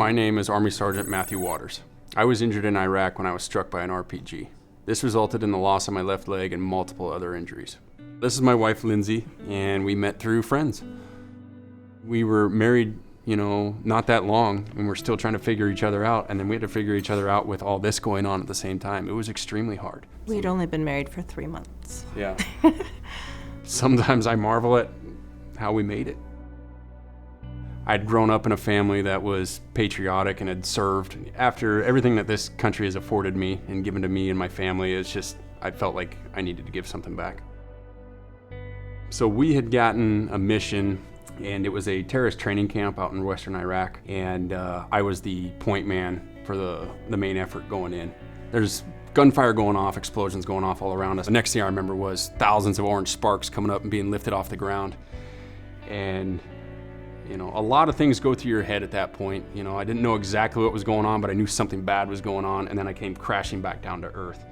My name is Army Sergeant Matthew Waters. I was injured in Iraq when I was struck by an RPG. This resulted in the loss of my left leg and multiple other injuries. This is my wife, Lindsay, and we met through friends. We were married, not that long, and we're still trying to figure each other out, and then we had to figure each other out with all this going on at the same time. It was extremely hard. We'd only been married for 3 months. Yeah. Sometimes I marvel at how we made it. I'd grown up in a family that was patriotic and had served. After everything that this country has afforded me and given to me and my family, I felt like I needed to give something back. So we had gotten a mission, and it was a terrorist training camp out in western Iraq, and I was the point man for the main effort going in. There's gunfire going off, explosions going off all around us. The next thing I remember was thousands of orange sparks coming up and being lifted off the ground. And a lot of things go through your head at that point. I didn't know exactly what was going on, but I knew something bad was going on, and then I came crashing back down to earth.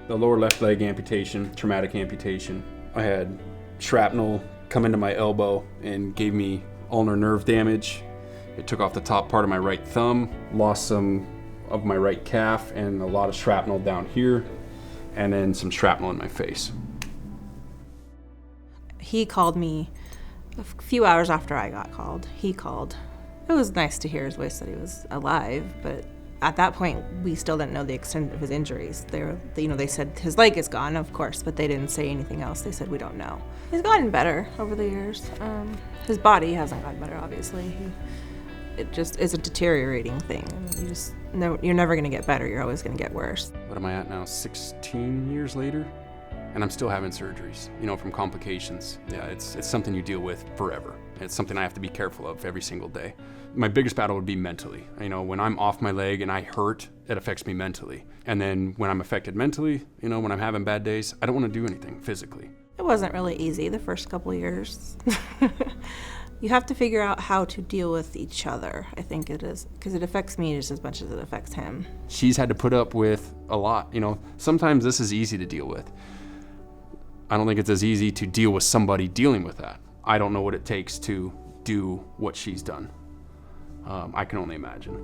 The lower left leg amputation, traumatic amputation. I had shrapnel come into my elbow and gave me ulnar nerve damage. It took off the top part of my right thumb, lost some of my right calf, and a lot of shrapnel down here, and then some shrapnel in my face. He called me a few hours after I got called. He called. It was nice to hear his voice that he was alive, but at that point, we still didn't know the extent of his injuries. They said his leg is gone, of course, but they didn't say anything else. They said, we don't know. He's gotten better over the years. His body hasn't gotten better, obviously. It just is a deteriorating thing. You're never gonna get better, you're always gonna get worse. What am I at now, 16 years later? And I'm still having surgeries, from complications. Yeah, it's something you deal with forever. It's something I have to be careful of every single day. My biggest battle would be mentally. When I'm off my leg and I hurt, it affects me mentally. And then when I'm affected mentally, when I'm having bad days, I don't want to do anything physically. It wasn't really easy the first couple years. You have to figure out how to deal with each other, I think it is, because it affects me just as much as it affects him. She's had to put up with a lot. Sometimes this is easy to deal with. I don't think it's as easy to deal with somebody dealing with that. I don't know what it takes to do what she's done. I can only imagine.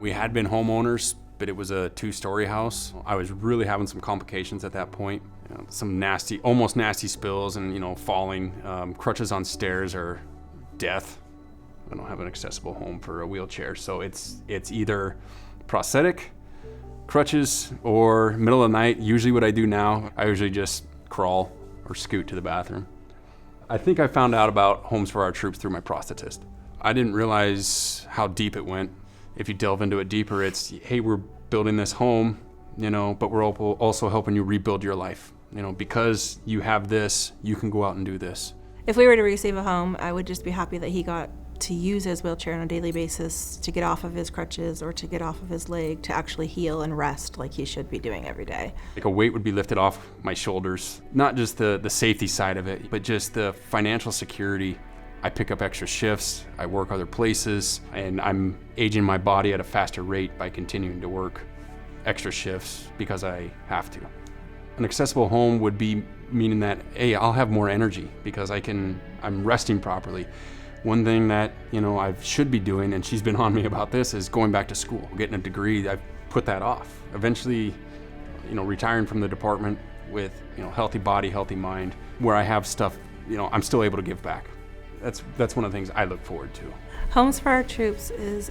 We had been homeowners, but it was a 2-story house. I was really having some complications at that point. Some almost nasty spills and, falling. Crutches on stairs are death. I don't have an accessible home for a wheelchair, so it's either prosthetic, crutches, or middle of the night. Usually what I do now, I usually just crawl or scoot to the bathroom. I think I found out about Homes for Our Troops through my prosthetist. I didn't realize how deep it went. If you delve into it deeper, it's, hey, we're building this home, but we're also helping you rebuild your life. Because you have this, you can go out and do this. If we were to receive a home, I would just be happy that he got to use his wheelchair on a daily basis to get off of his crutches or to get off of his leg to actually heal and rest like he should be doing every day. Like a weight would be lifted off my shoulders, not just the safety side of it, but just the financial security. I pick up extra shifts, I work other places, and I'm aging my body at a faster rate by continuing to work extra shifts because I have to. An accessible home would be meaning that, hey, I'll have more energy because I'm resting properly. One thing that, I should be doing, and she's been on me about this, is going back to school, getting a degree. I've put that off. Eventually, retiring from the department with, healthy body, healthy mind, where I have stuff, I'm still able to give back. That's one of the things I look forward to. Homes for Our Troops is,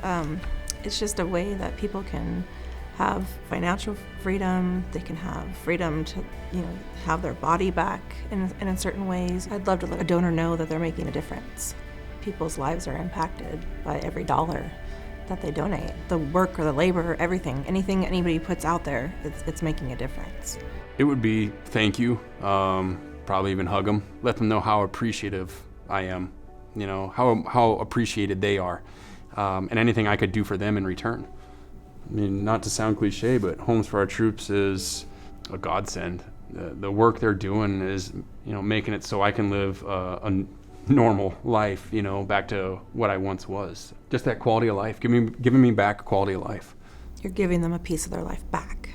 it's just a way that people can have financial freedom. They can have freedom to, have their body back in certain ways. I'd love to let a donor know that they're making a difference. People's lives are impacted by every dollar that they donate. The work or the labor, everything, anything anybody puts out there, it's making a difference. It would be thank you, probably even hug them, let them know how appreciative I am, how appreciated they are, and anything I could do for them in return. Not to sound cliche, but Homes for Our Troops is a godsend. The work they're doing is, making it so I can live a normal life, back to what I once was. Just that quality of life, giving me back a quality of life. You're giving them a piece of their life back.